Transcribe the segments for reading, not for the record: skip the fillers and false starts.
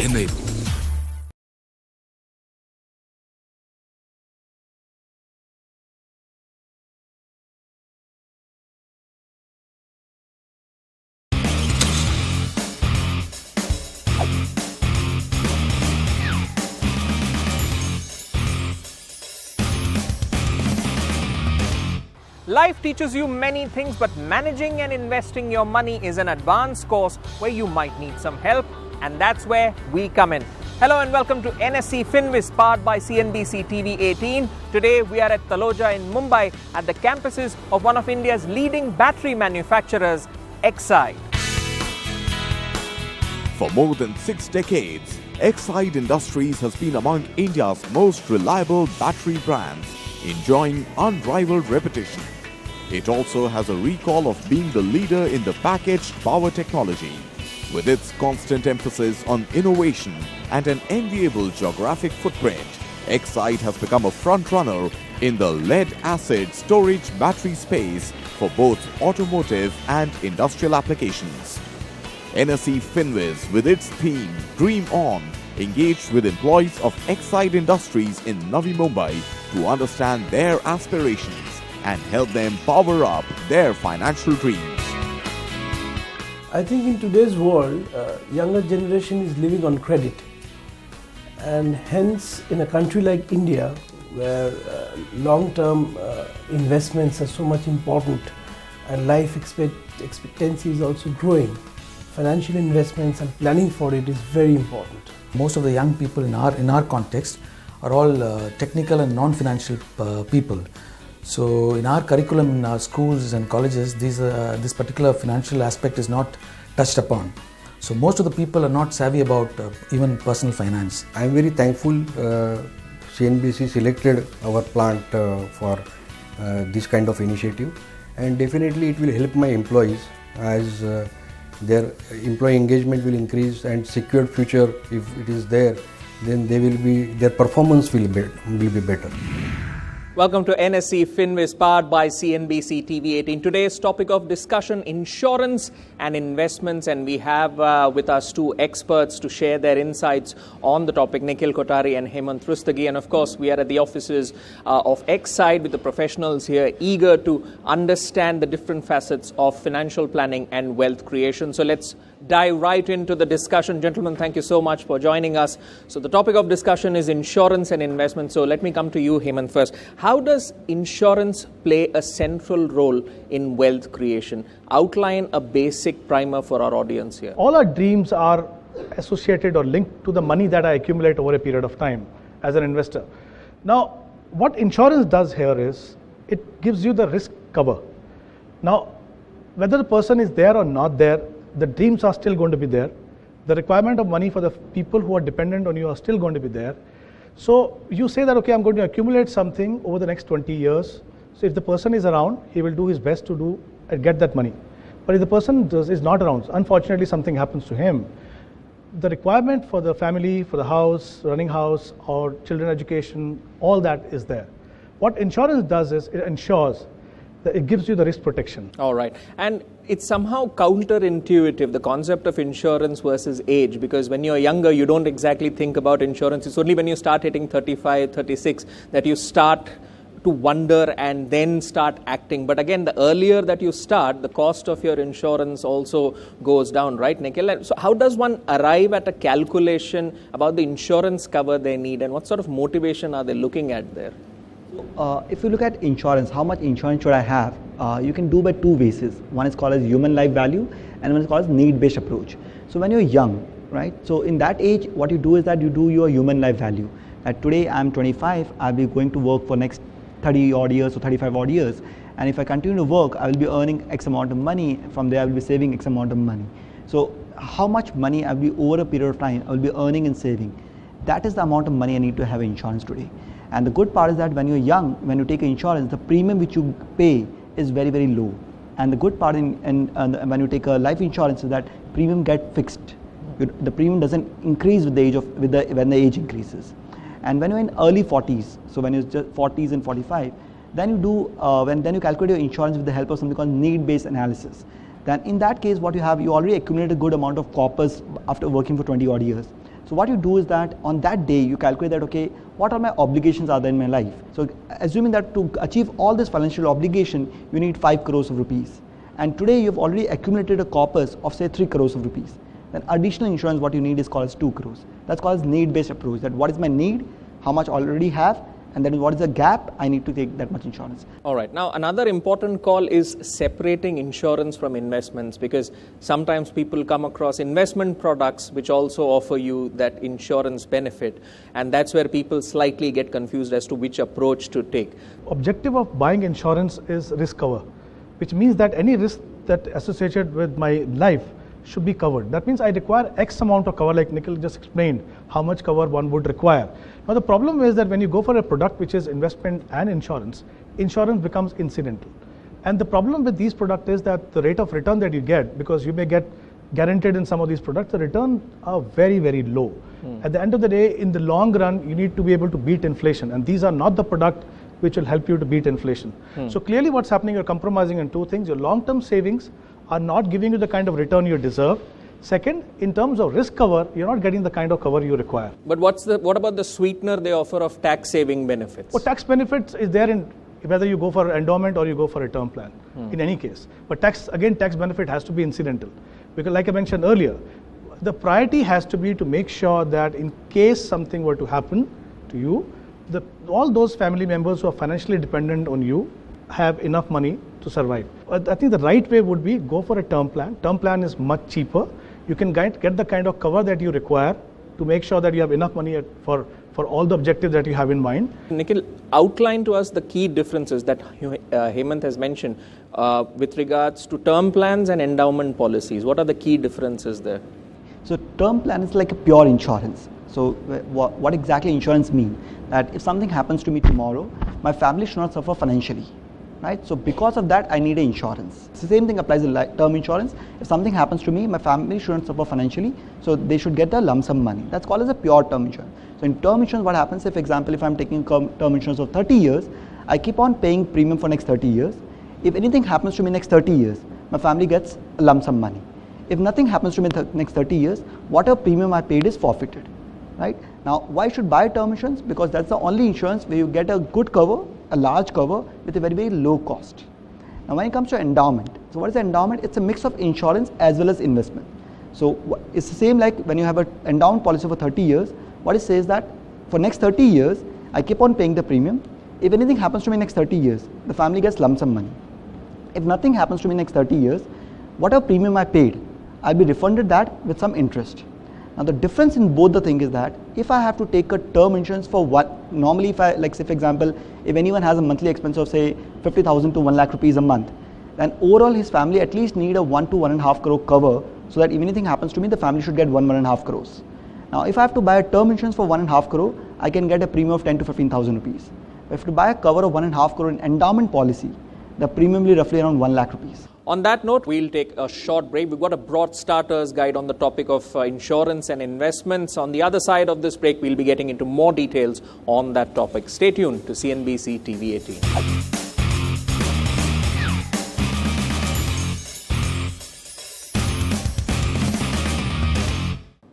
enable. Life teaches you many things, but managing and investing your money is an advanced course where you might need some help, and that's where we come in. Hello and welcome to NSE FinWiz, powered by CNBC TV18. Today we are at Taloja in Mumbai at the campuses of one of India's leading battery manufacturers, EXIDE. For more than 6 decades, EXIDE Industries has been among India's most reliable battery brands, enjoying unrivaled reputation. It also has a recall of being the leader in the packaged power technology. With its constant emphasis on innovation and an enviable geographic footprint, EXIDE has become a front-runner in the lead-acid storage battery space for both automotive and industrial applications. NSE FinWiz, with its theme Dream On, engaged with employees of EXIDE Industries in Navi Mumbai to understand their aspirations and help them power up their financial dreams. I think in today's world, younger generation is living on credit, and hence in a country like India, where long-term investments are so much important and life expectancy is also growing, financial investments and planning for it is very important. Most of the young people in our context are all technical and non-financial people. So in our curriculum, in our schools and colleges, this particular financial aspect is not touched upon. So most of the people are not savvy about even personal finance. I am very thankful CNBC selected our plant for this kind of initiative, and definitely it will help my employees as their employee engagement will increase, and secured future, if it is there, then their performance will be better. Welcome to NSE FinWiz, powered by CNBC TV18. Today's topic of discussion, insurance and investments, and we have with us two experts to share their insights on the topic, Nikhil Kothari and Hemant Rustagi. And of course, we are at the offices of EXIDE with the professionals here, eager to understand the different facets of financial planning and wealth creation. So let's dive right into the discussion. Gentlemen, thank you so much for joining us. So the topic of discussion is insurance and investment. So let me come to you, Hemant, first. How does insurance play a central role in wealth creation? Outline a basic primer for our audience here. All our dreams are associated or linked to the money that I accumulate over a period of time as an investor. Now, what insurance does here is it gives you the risk cover. Now, whether the person is there or not there, the dreams are still going to be there. The requirement of money for the people who are dependent on you are still going to be there. So you say that, okay, I'm going to accumulate something over the next 20 years. So if the person is around, he will do his best to do and get that money. But if the person is not around, unfortunately something happens to him, the requirement for the family, for the house, running house, or children education, all that is there. What insurance does is it ensures that it gives you the risk protection. All right. And it's somehow counterintuitive, the concept of insurance versus age, because when you're younger, you don't exactly think about insurance. It's only when you start hitting 35, 36 that you start to wonder and then start acting. But again, the earlier that you start, the cost of your insurance also goes down, right, Nikhil? So how does one arrive at a calculation about the insurance cover they need, and what sort of motivation are they looking at there? If you look at insurance, how much insurance should I have? You can do by two bases. One is called as human life value, and one is called as need-based approach. So when you're young, right? So in that age, what you do is that you do your human life value. Today I'm 25, I'll be going to work for next 30 odd years or 35 odd years. And if I continue to work, I will be earning X amount of money. From there, I will be saving X amount of money. So how much money I will be over a period of time, I will be earning and saving. That is the amount of money I need to have insurance today. And the good part is that when you're young, when you take insurance, the premium which you pay is very, very low. And the good part when you take a life insurance is that premium get fixed. The premium doesn't increase with the age when the age increases. And when you're in early 40s, so when you're just 40s and 45, then you do then you calculate your insurance with the help of something called need-based analysis. Then in that case, what you have, you already accumulated a good amount of corpus after working for 20 odd years. So what you do is that on that day you calculate that, okay, what are my obligations are there in my life. So assuming that to achieve all this financial obligation you need 5 crores of rupees, and today you've already accumulated a corpus of say 3 crores of rupees, then additional insurance what you need is called as 2 crores. That's called as need based approach, that what is my need, how much I already have, and then what is the gap, I need to take that much insurance. All right. Now, another important call is separating insurance from investments, because sometimes people come across investment products which also offer you that insurance benefit, and that's where people slightly get confused as to which approach to take. Objective of buying insurance is risk cover, which means that any risk that associated with my life should be covered. That means I require X amount of cover, like Nikhil just explained how much cover one would require. Now the problem is that when you go for a product which is investment and insurance, insurance becomes incidental. And the problem with these products is that the rate of return that you get, because you may get guaranteed in some of these products, the returns are very, very low. At the end of the day, in the long run, you need to be able to beat inflation, and these are not the product which will help you to beat inflation. So clearly what's happening, you're compromising in two things. Your long-term savings are not giving you the kind of return you deserve. Second, in terms of risk cover, you're not getting the kind of cover you require. But what about the sweetener they offer of tax saving benefits? Well, tax benefits is there in whether you go for endowment or you go for a term plan, in any case. But tax benefit has to be incidental. Because like I mentioned earlier, the priority has to be to make sure that in case something were to happen to you, all those family members who are financially dependent on you have enough money to survive. I think the right way would be go for a term plan. Term plan is much cheaper. You can get the kind of cover that you require to make sure that you have enough money for all the objectives that you have in mind. Nikhil, outline to us the key differences that Hemant has mentioned with regards to term plans and endowment policies. What are the key differences there? So term plan is like a pure insurance. So what exactly insurance mean? That if something happens to me tomorrow, my family should not suffer financially. Right? So because of that, I need an insurance. The same thing applies to term insurance. If something happens to me, my family shouldn't suffer financially, so they should get a lump sum money. That's called as a pure term insurance. So in term insurance, what happens if, for example, if I'm taking term insurance of 30 years, I keep on paying premium for next 30 years. If anything happens to me next 30 years, my family gets a lump sum money. If nothing happens to me next 30 years, whatever premium I paid is forfeited. Right? Now, why should buy term insurance? Because that's the only insurance where you get a good cover, a large cover with a very, very low cost. Now, when it comes to endowment, so what is an endowment? It's a mix of insurance as well as investment. So it's the same like when you have an endowment policy for 30 years, what it says that for next 30 years, I keep on paying the premium. If anything happens to me next 30 years, the family gets lump sum money. If nothing happens to me next 30 years, whatever premium I paid, I'll be refunded that with some interest. Now the difference in both the thing is that if I have to take a term insurance for what, normally if I, like say for example, if anyone has a monthly expense of say 50,000 to 1 lakh rupees a month, then overall his family at least need a 1 to 1.5 crore cover, so that if anything happens to me, the family should get 1.5 crores. Now if I have to buy a term insurance for 1.5 crore, I can get a premium of 10 to 15,000 rupees. If to buy a cover of 1.5 crore in endowment policy, the premium will be roughly around 1 lakh rupees. On that note, we'll take a short break. We've got a broad starters guide on the topic of insurance and investments. On the other side of this break, we'll be getting into more details on that topic. Stay tuned to CNBC TV18.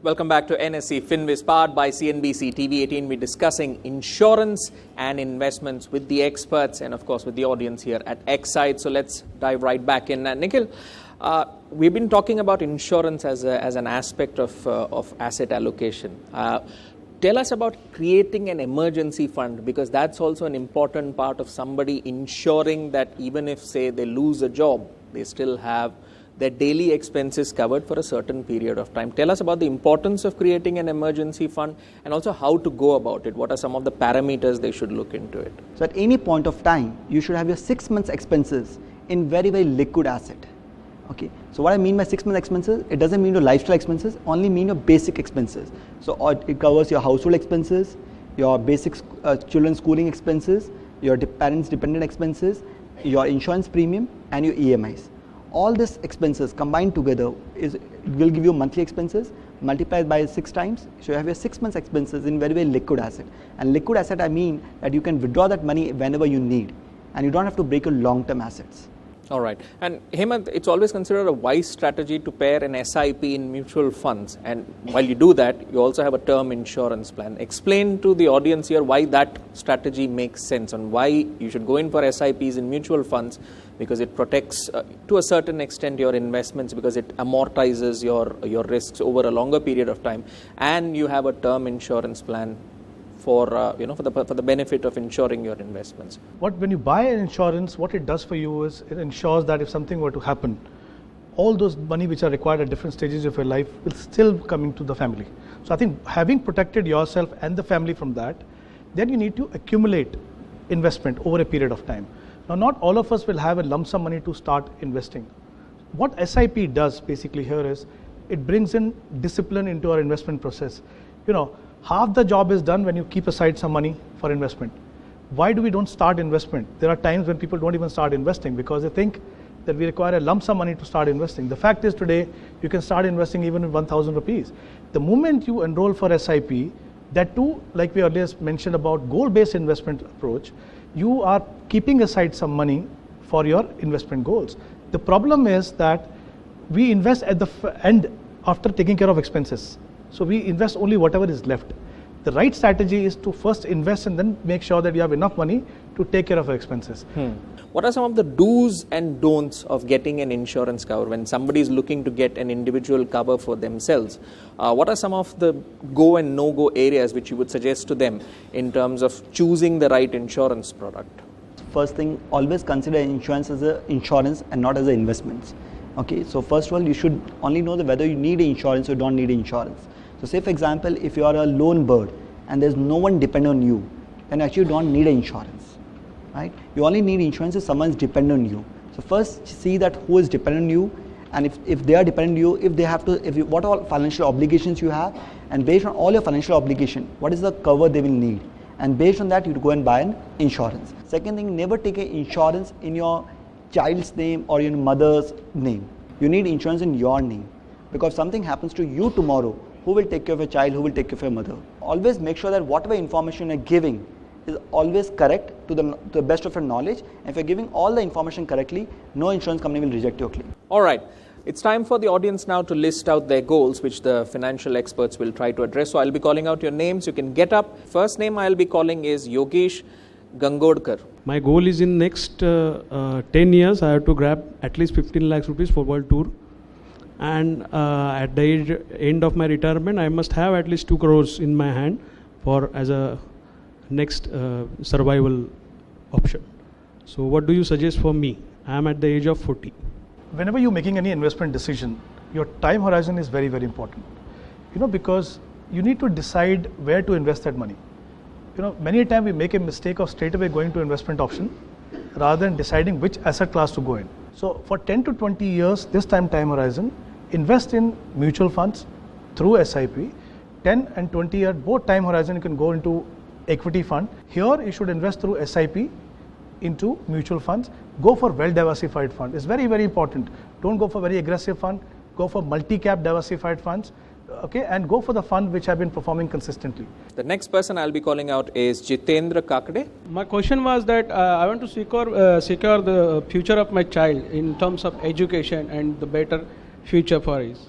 Welcome back to NSE FinWiz, powered by CNBC TV18. We're discussing insurance and investments with the experts and, of course, with the audience here at EXIDE. So let's dive right back in. Nikhil, we've been talking about insurance as an aspect of asset allocation. Tell us about creating an emergency fund, because that's also an important part of somebody ensuring that even if, say, they lose a job, they still have their daily expenses covered for a certain period of time. Tell us about the importance of creating an emergency fund and also how to go about it. What are some of the parameters they should look into it? So at any point of time, you should have your 6 months expenses in very, very liquid asset. Okay. So what I mean by 6 months expenses, it doesn't mean your lifestyle expenses, only mean your basic expenses. So it covers your household expenses, your basic children's schooling expenses, your parents' dependent expenses, your insurance premium, and your EMIs. All these expenses combined together will give you monthly expenses multiplied by 6 times. So you have your 6 months expenses in very, very liquid asset. And liquid asset, I mean that you can withdraw that money whenever you need, and you don't have to break your long-term assets. All right. And Hemant, it's always considered a wise strategy to pair an SIP in mutual funds. And while you do that, you also have a term insurance plan. Explain to the audience here why that strategy makes sense and why you should go in for SIPs in mutual funds, because it protects to a certain extent your investments, because it amortizes your risks over a longer period of time. And you have a term insurance plan for the benefit of insuring your investments. When you buy an insurance, what it does for you is it ensures that if something were to happen, all those money which are required at different stages of your life will still come into the family. So I think having protected yourself and the family from that, then you need to accumulate investment over a period of time. Now, not all of us will have a lump sum money to start investing. What SIP does basically here is it brings in discipline into our investment process. Half the job is done when you keep aside some money for investment. Why do we don't start investment? There are times when people don't even start investing because they think that we require a lump sum money to start investing. The fact is today, you can start investing even with 1,000 rupees. The moment you enroll for SIP, that too, like we earlier mentioned about goal-based investment approach, you are keeping aside some money for your investment goals. The problem is that we invest at the end after taking care of expenses. So we invest only whatever is left. The right strategy is to first invest and then make sure that you have enough money to take care of your expenses. What are some of the do's and don'ts of getting an insurance cover when somebody is looking to get an individual cover for themselves? What are some of the go and no-go areas which you would suggest to them in terms of choosing the right insurance product? First thing, always consider insurance as an insurance and not as an investment. Okay, so first of all, you should only know that whether you need insurance or don't need insurance. So say for example, if you are a lone bird and there's no one dependent on you, then actually you don't need insurance, right? You only need insurance if someone is dependent on you. So first see that who is dependent on you, and if they are dependent on you, what all financial obligations you have, and based on all your financial obligation, what is the cover they will need, and based on that you go and buy an insurance. Second thing, never take an insurance in your child's name or your mother's name. You need insurance in your name, because if something happens to you tomorrow, who will take care of your child, who will take care of your mother? Always make sure that whatever information you're giving is always correct to the best of your knowledge. And if you're giving all the information correctly, no insurance company will reject your claim. All right. It's time for the audience now to list out their goals, which the financial experts will try to address. So I'll be calling out your names. You can get up. First name I'll be calling is Yogesh Gangodkar. My goal is in next 10 years, I have to grab at least 15 lakhs rupees for world tour. And at the end of my retirement, I must have at least 2 crores in my hand for as a next survival option. So what do you suggest for me? I am at the age of 40. Whenever you're making any investment decision, your time horizon is very, very important. Because you need to decide where to invest that money. Many a time we make a mistake of straight away going to investment option rather than deciding which asset class to go in. So for 10 to 20 years, this time horizon, invest in mutual funds through SIP. 10 and 20 year, both time horizon, you can go into equity fund. Here you should invest through SIP into mutual funds. Go for well diversified fund. It's very, very important. Don't go for very aggressive fund. Go for multi-cap diversified funds. Okay, and go for the fund which have been performing consistently. The next person I'll be calling out is Jitendra Kakade. My question was that I want to secure the future of my child in terms of education and the better future for his.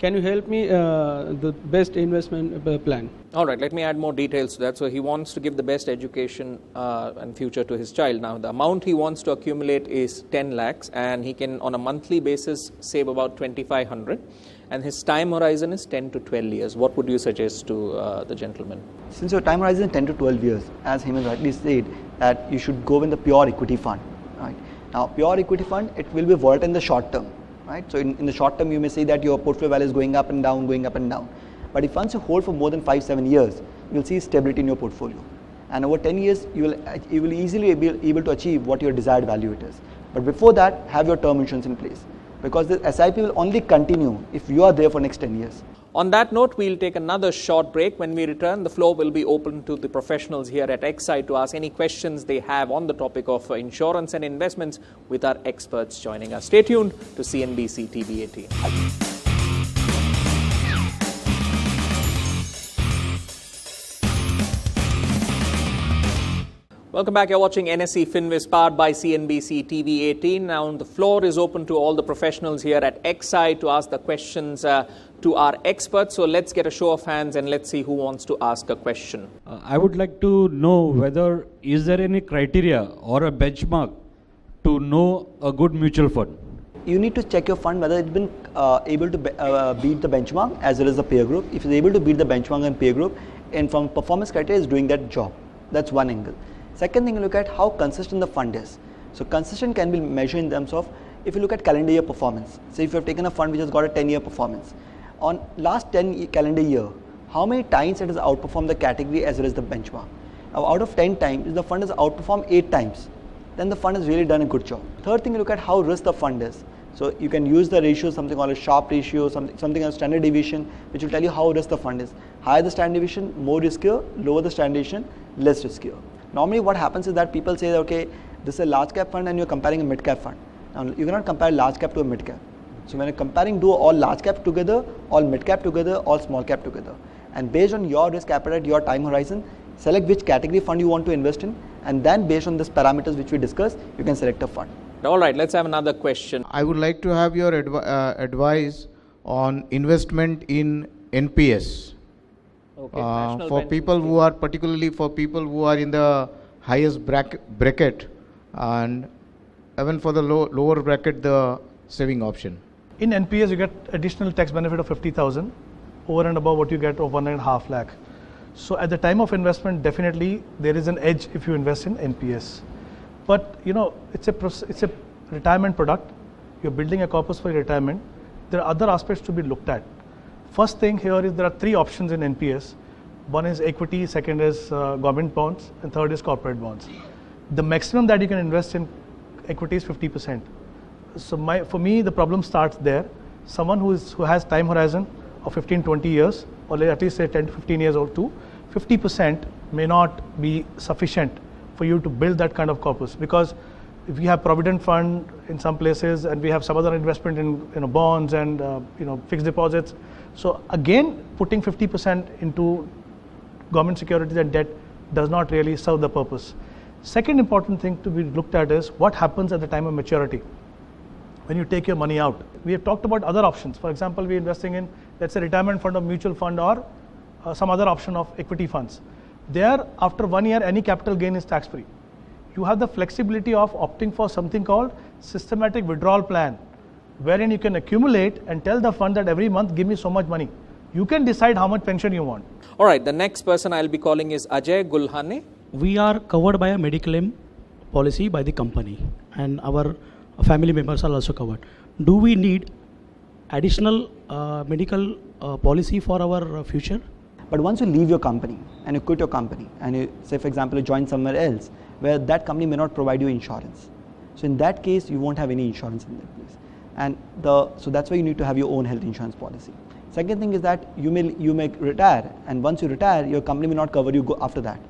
Can you help me the best investment plan? All right, let me add more details to that. So he wants to give the best education and future to his child. Now the amount he wants to accumulate is 10 lakhs and he can on a monthly basis save about 2,500. And his time horizon is 10 to 12 years. What would you suggest to the gentleman? Since your time horizon is 10 to 12 years, as Hemant rightly said, that you should go in the pure equity fund. Right? Now, pure equity fund, it will be volatile in the short term. Right? So, in the short term, you may say that your portfolio value is going up and down, going up and down. But if once you hold for more than 5-7 years, you will see stability in your portfolio. And over 10 years, you will easily be able to achieve what your desired value it is. But before that, have your term insurance in place. Because the SIP will only continue if you are there for next 10 years. On that note, we'll take another short break. When we return, the floor will be open to the professionals here at EXIDE to ask any questions they have on the topic of insurance and investments with our experts joining us. Stay tuned to CNBC TV18. Welcome back. You're watching NSE FinWiz powered by CNBC TV18. Now, the floor is open to all the professionals here at EXIDE to ask the questions to our experts. So let's get a show of hands and let's see who wants to ask a question. I would like to know whether is there any criteria or a benchmark to know a good mutual fund? You need to check your fund whether it's been able to beat the benchmark as well as the peer group. If it's able to beat the benchmark and peer group, and from performance criteria is doing that job. That's one angle. Second thing, look at how consistent the fund is. So consistent can be measured in terms of, if you look at calendar year performance. So if you have taken a fund which has got a 10-year performance, on last 10 calendar year, how many times it has outperformed the category as well as the benchmark? Now, out of 10 times, if the fund has outperformed 8 times, then the fund has really done a good job. Third thing, look at how risk the fund is. So you can use the ratio, something called a Sharpe ratio, something called standard deviation, which will tell you how risk the fund is. Higher the standard deviation, more riskier; lower the standard deviation, less riskier. Normally what happens is that people say, okay, this is a large cap fund and you're comparing a mid cap fund. Now you cannot compare large cap to a mid cap. So when you're comparing, do all large cap together, all mid cap together, all small cap together. And based on your risk appetite, your time horizon, select which category fund you want to invest in, and then based on these parameters which we discussed, you can select a fund. All right, let's have another question. I would like to have your advice on investment in NPS. Okay, for people who are, particularly for people who are in the highest bracket, and even for the lower bracket, the saving option. In NPS, you get additional tax benefit of 50,000 over and above what you get of 1.5 lakh. So at the time of investment, definitely there is an edge if you invest in NPS. But you know, it's a retirement product. You're building a corpus for retirement. There are other aspects to be looked at. First thing here is there are 3 options in NPS. One is equity, second is government bonds, and third is corporate bonds. The maximum that you can invest in equity is 50%. So for me, the problem starts there. Someone who has time horizon of 15-20 years, or at least say 10 to 15 years or two, 50% may not be sufficient for you to build that kind of corpus, because if we have provident fund in some places and we have some other investment in bonds and fixed deposits. So again, putting 50% into government securities and debt does not really serve the purpose. Second important thing to be looked at is what happens at the time of maturity when you take your money out. We have talked about other options. For example, we're investing in, let's say, retirement fund or mutual fund or some other option of equity funds. There, after 1 year, any capital gain is tax free. You have the flexibility of opting for something called systematic withdrawal plan, wherein you can accumulate and tell the fund that every month give me so much money. You can decide how much pension you want. All right, the next person I'll be calling is Ajay Gulhane. We are covered by a Mediclaim policy by the company, and our family members are also covered. Do we need additional medical policy for our future? But once you leave your company and you quit your company and you say, for example, you join somewhere else where that company may not provide you insurance. So in that case, you won't have any insurance in that place. And so that's why you need to have your own health insurance policy. Second thing is that you may retire, and once you retire, your company may not cover you after that.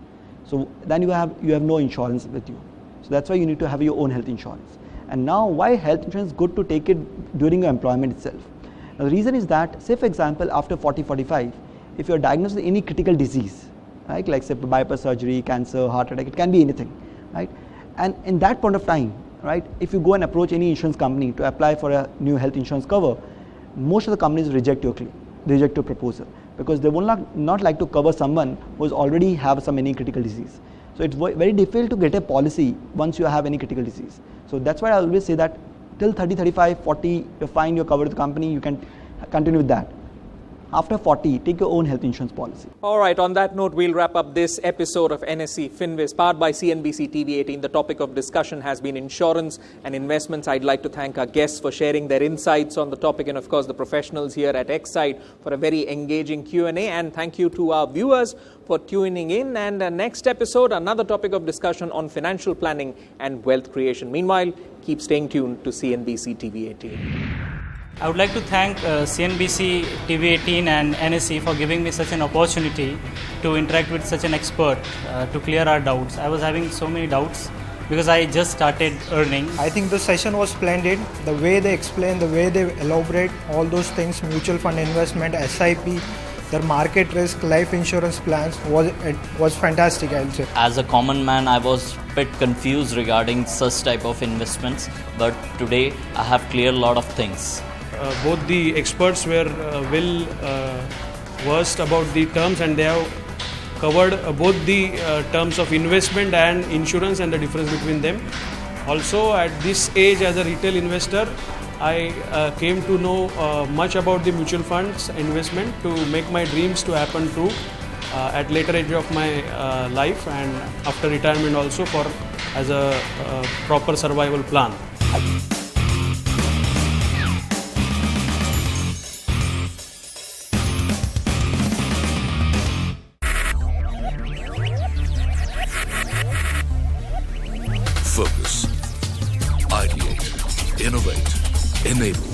So then you have no insurance with you. So that's why you need to have your own health insurance. And now, why health insurance is good to take it during your employment itself? Now the reason is that, say for example, after 40-45, if you are diagnosed with any critical disease, right, like say bypass surgery, cancer, heart attack, it can be anything, right? And in that point of time, right, if you go and approach any insurance company to apply for a new health insurance cover, most of the companies reject your claim, reject your proposal, because they will not like to cover someone who has already have any critical disease. So it's very difficult to get a policy once you have any critical disease. So that's why I always say that till 30, 35, 40, you're fine, you're covered with the company, you can continue with that. After 40, take your own health insurance policy. All right, on that note, we'll wrap up this episode of NSE FinWiz, powered by CNBC TV18. The topic of discussion has been insurance and investments. I'd like to thank our guests for sharing their insights on the topic, and of course the professionals here at EXIDE for a very engaging Q&A. And thank you to our viewers for tuning in. And next episode, another topic of discussion on financial planning and wealth creation. Meanwhile, keep staying tuned to CNBC TV18. I would like to thank CNBC TV18 and NSE for giving me such an opportunity to interact with such an expert to clear our doubts. I was having so many doubts because I just started earning. I think the session was splendid. The way they explain, the way they elaborate all those things, mutual fund investment, SIP, their market risk life insurance plans was fantastic, I'll say. As a common man, I was a bit confused regarding such type of investments, but today I have cleared a lot of things. Both the experts were well versed about the terms, and they have covered both the terms of investment and insurance and the difference between them. Also, at this age as a retail investor, I came to know much about the mutual funds investment to make my dreams to happen true at later age of my life, and after retirement also for as a proper survival plan. Focus, ideate, innovate, enable.